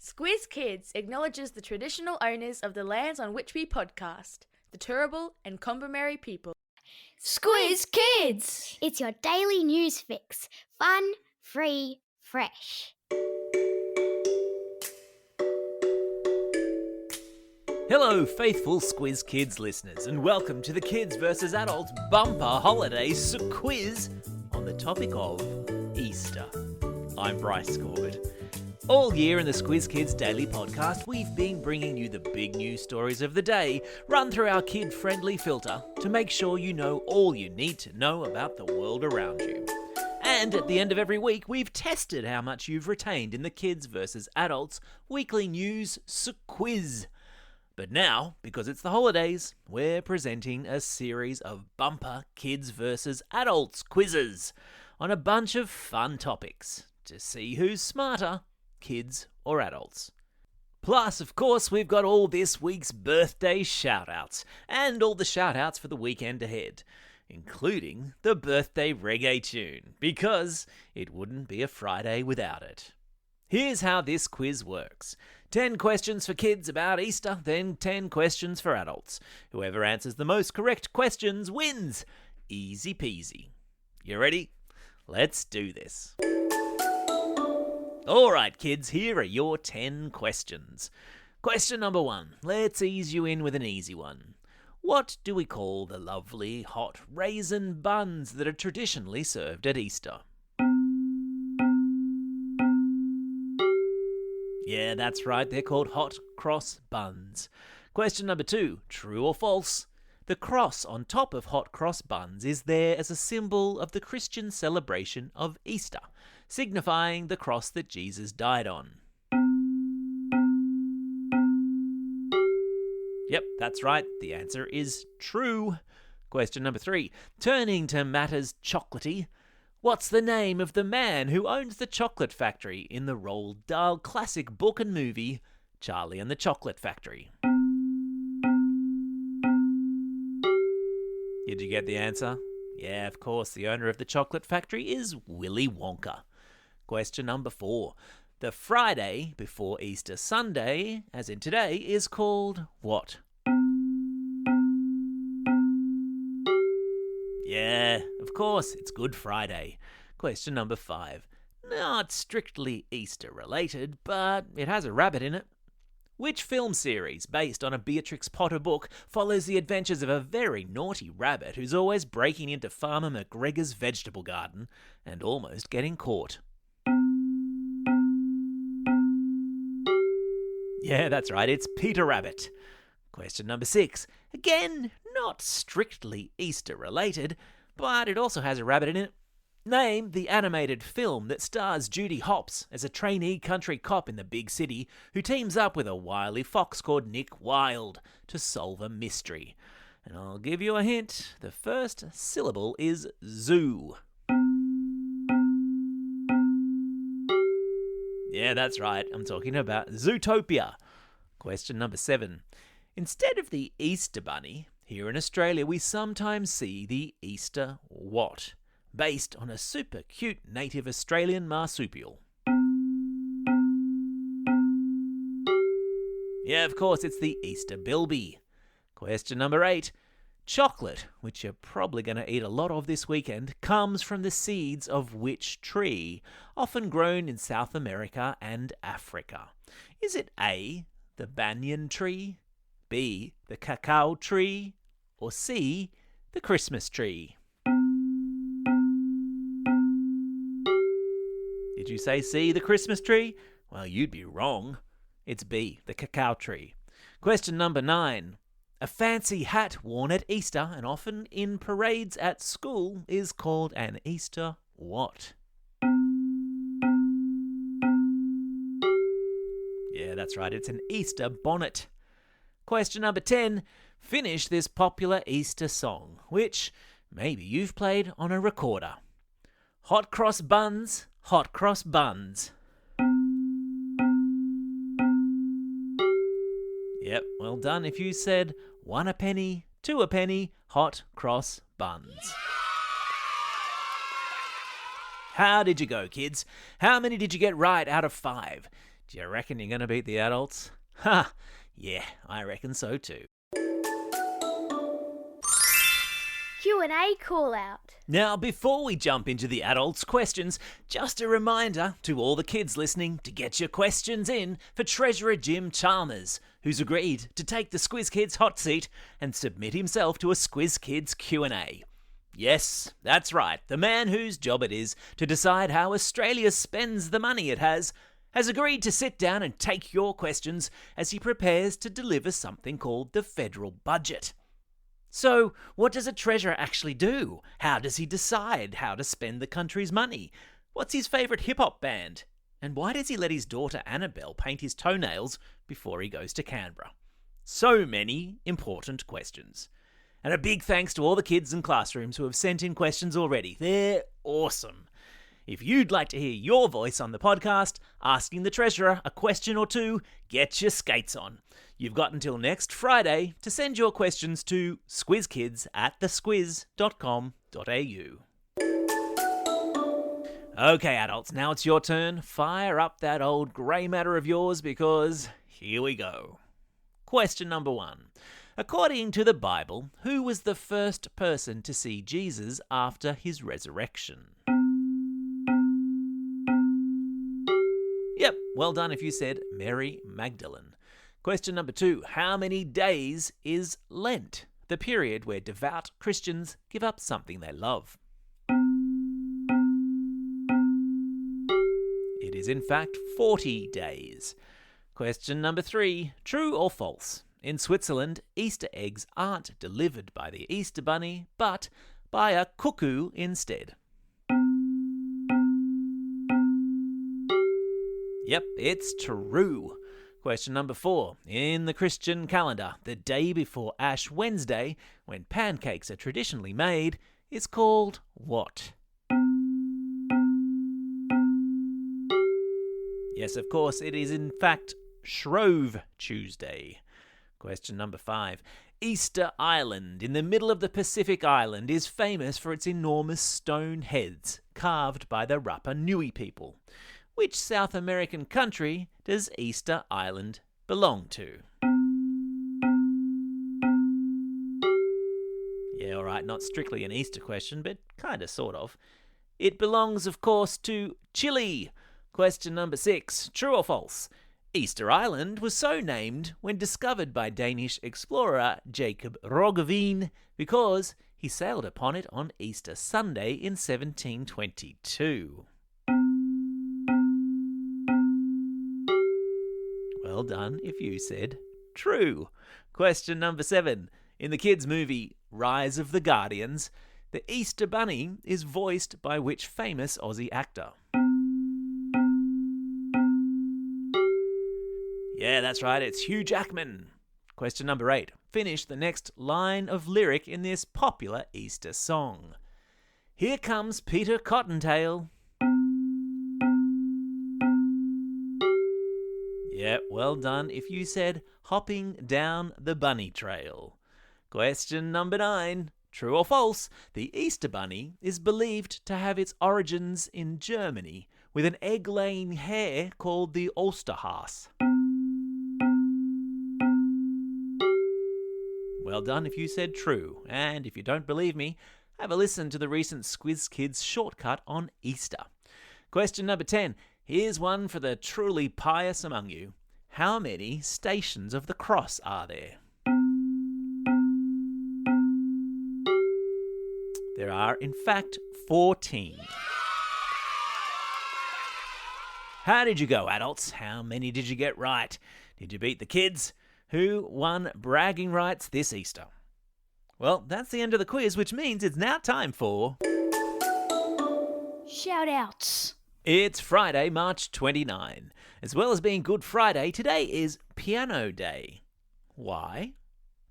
Squiz Kids acknowledges the traditional owners of the lands on which we podcast, the Turrbal and Kombumerri people. Squiz Kids! It's your daily news fix. Fun, free, fresh. Hello, faithful Squiz Kids listeners, and welcome to the Kids vs. Adults bumper holiday quiz on the topic of Easter. I'm Bryce Corbett. All year in the Squiz Kids Daily Podcast, we've been bringing you the big news stories of the day, run through our kid-friendly filter to make sure you know all you need to know about the world around you. And at the end of every week, we've tested how much you've retained in the Kids vs. Adults weekly news quiz. But now, because it's the holidays, we're presenting a series of bumper Kids vs. Adults quizzes on a bunch of fun topics to see who's smarter, kids or adults. Plus, of course, we've got all this week's birthday shout-outs and all the shout-outs for the weekend ahead, including the birthday reggae tune, because it wouldn't be a Friday without it. Here's how this quiz works. 10 questions for kids about Easter, then 10 questions for adults. Whoever answers the most correct questions wins. Easy peasy. You ready? Let's do this. Alright kids, here are your 10 questions. Question number 1. Let's ease you in with an easy one. What do we call the lovely hot raisin buns that are traditionally served at Easter? Yeah, that's right, they're called hot cross buns. Question number 2, true or false? The cross on top of hot cross buns is there as a symbol of the Christian celebration of Easter, signifying the cross that Jesus died on. Yep, that's right, the answer is true. Question number 3, turning to matters chocolatey, what's the name of the man who owns the chocolate factory in the Roald Dahl classic book and movie, Charlie and the Chocolate Factory? Did you get the answer? Yeah, of course, the owner of the chocolate factory is Willy Wonka. Question number 4. The Friday before Easter Sunday, as in today, is called what? Yeah, of course, it's Good Friday. Question number 5. Not strictly Easter related, but it has a rabbit in it. Which film series, based on a Beatrix Potter book, follows the adventures of a very naughty rabbit who's always breaking into Farmer McGregor's vegetable garden and almost getting caught? Yeah, that's right, it's Peter Rabbit. Question number 6. Again, not strictly Easter related, but it also has a rabbit in it. Name the animated film that stars Judy Hopps as a trainee country cop in the big city who teams up with a wily fox called Nick Wilde to solve a mystery. And I'll give you a hint. The first syllable is zoo. Yeah, that's right. I'm talking about Zootopia. Question number 7. Instead of the Easter Bunny, here in Australia we sometimes see the Easter what? Based on a super cute native Australian marsupial. Yeah, of course, it's the Easter bilby. Question number 8. Chocolate, which you're probably going to eat a lot of this weekend, comes from the seeds of which tree, often grown in South America and Africa? Is it A, the banyan tree, B, the cacao tree, or C, the Christmas tree? Did you say C, the Christmas tree? Well, you'd be wrong. It's B, the cacao tree. Question number 9. A fancy hat worn at Easter and often in parades at school is called an Easter what? Yeah, that's right, it's an Easter bonnet. Question number 10. Finish this popular Easter song, which maybe you've played on a recorder. Hot cross buns, hot cross buns. Yep, well done if you said 1 a penny, 2 a penny, hot cross buns. How did you go, kids? How many did you get right out of 5? Do you reckon you're going to beat the adults? Ha! Yeah, I reckon so too. Q&A call out. Now, before we jump into the adults' questions, just a reminder to all the kids listening to get your questions in for Treasurer Jim Chalmers, who's agreed to take the Squiz Kids hot seat and submit himself to a Squiz Kids Q&A. Yes, that's right, the man whose job it is to decide how Australia spends the money it has agreed to sit down and take your questions as he prepares to deliver something called the federal budget. So, what does a treasurer actually do? How does he decide how to spend the country's money? What's his favourite hip-hop band? And why does he let his daughter Annabelle paint his toenails before he goes to Canberra? So many important questions. And a big thanks to all the kids in classrooms who have sent in questions already. They're awesome. If you'd like to hear your voice on the podcast, asking the treasurer a question or two, get your skates on. You've got until next Friday to send your questions to squizkids@thesquiz.com.au. Okay, adults, now it's your turn. Fire up that old grey matter of yours because here we go. Question number 1. According to the Bible, who was the first person to see Jesus after his resurrection? Yep, well done if you said Mary Magdalene. Question number 2. How many days is Lent, the period where devout Christians give up something they love? It is in fact 40 days. Question number 3. True or false? In Switzerland, Easter eggs aren't delivered by the Easter Bunny, but by a cuckoo instead. Yep, it's true. Question number 4. In the Christian calendar, the day before Ash Wednesday, when pancakes are traditionally made, is called what? Yes, of course, it is in fact Shrove Tuesday. Question number 5. Easter Island, in the middle of the Pacific Island, is famous for its enormous stone heads carved by the Rapa Nui people. Which South American country does Easter Island belong to? Yeah, alright, not strictly an Easter question, but kinda sort of. It belongs, of course, to Chile. Question number 6. True or false? Easter Island was so named when discovered by Danish explorer Jacob Roggeveen because he sailed upon it on Easter Sunday in 1722. Well done if you said true. Question number 7. In the kids' movie Rise of the Guardians, the Easter Bunny is voiced by which famous Aussie actor? Yeah, that's right, it's Hugh Jackman. Question number 8. Finish the next line of lyric in this popular Easter song. Here comes Peter Cottontail. Yeah, well done if you said hopping down the bunny trail. Question number 9. True or false? The Easter Bunny is believed to have its origins in Germany with an egg-laying hare called the Osterhase. Well done if you said true. And if you don't believe me, have a listen to the recent Squiz Kids shortcut on Easter. Question number 10. Here's one for the truly pious among you. How many stations of the cross are there? There are, in fact, 14. How did you go, adults? How many did you get right? Did you beat the kids? Who won bragging rights this Easter? Well, that's the end of the quiz, which means it's now time for... Shout-outs. It's Friday, March 29. As well as being Good Friday, today is Piano Day. Why?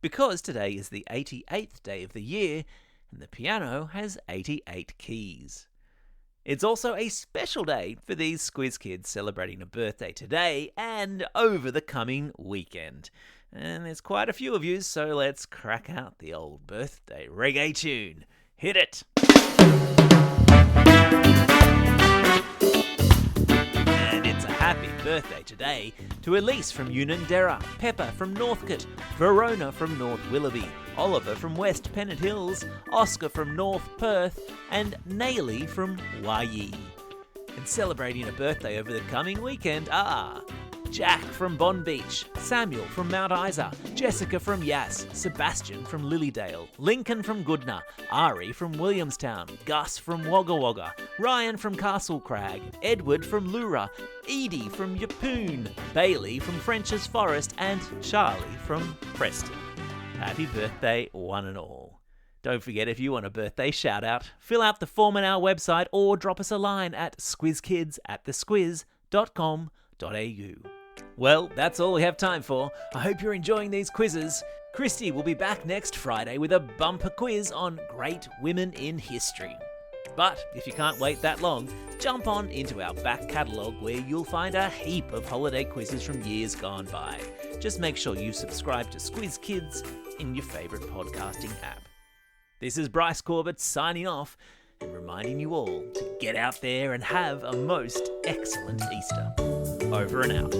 Because today is the 88th day of the year, and the piano has 88 keys. It's also a special day for these Squiz Kids celebrating a birthday today and over the coming weekend. And there's quite a few of you, so let's crack out the old birthday reggae tune. Hit it! And it's a happy big birthday today to Elise from Unanderra, Pepper from Northcote, Verona from North Willoughby, Oliver from West Pennant Hills, Oscar from North Perth, and Naily from Waiyee. And celebrating a birthday over the coming weekend are Jack from Bond Beach, Samuel from Mount Isa, Jessica from Yass, Sebastian from Lilydale, Lincoln from Goodna, Ari from Williamstown, Gus from Wagga Wagga, Ryan from Castle Crag, Edward from Lura, Edie from Yapoon, Bailey from French's Forest, and Charlie from Preston. Happy birthday, one and all. Don't forget, if you want a birthday shout out, fill out the form on our website or drop us a line at squizkids@thesquiz.com.au. Well, that's all we have time for. I hope you're enjoying these quizzes. Christy will be back next Friday with a bumper quiz on great women in history. But if you can't wait that long, jump on into our back catalogue where you'll find a heap of holiday quizzes from years gone by. Just make sure you subscribe to Squiz Kids in your favourite podcasting app. This is Bryce Corbett signing off and reminding you all to get out there and have a most excellent Easter. Over and out.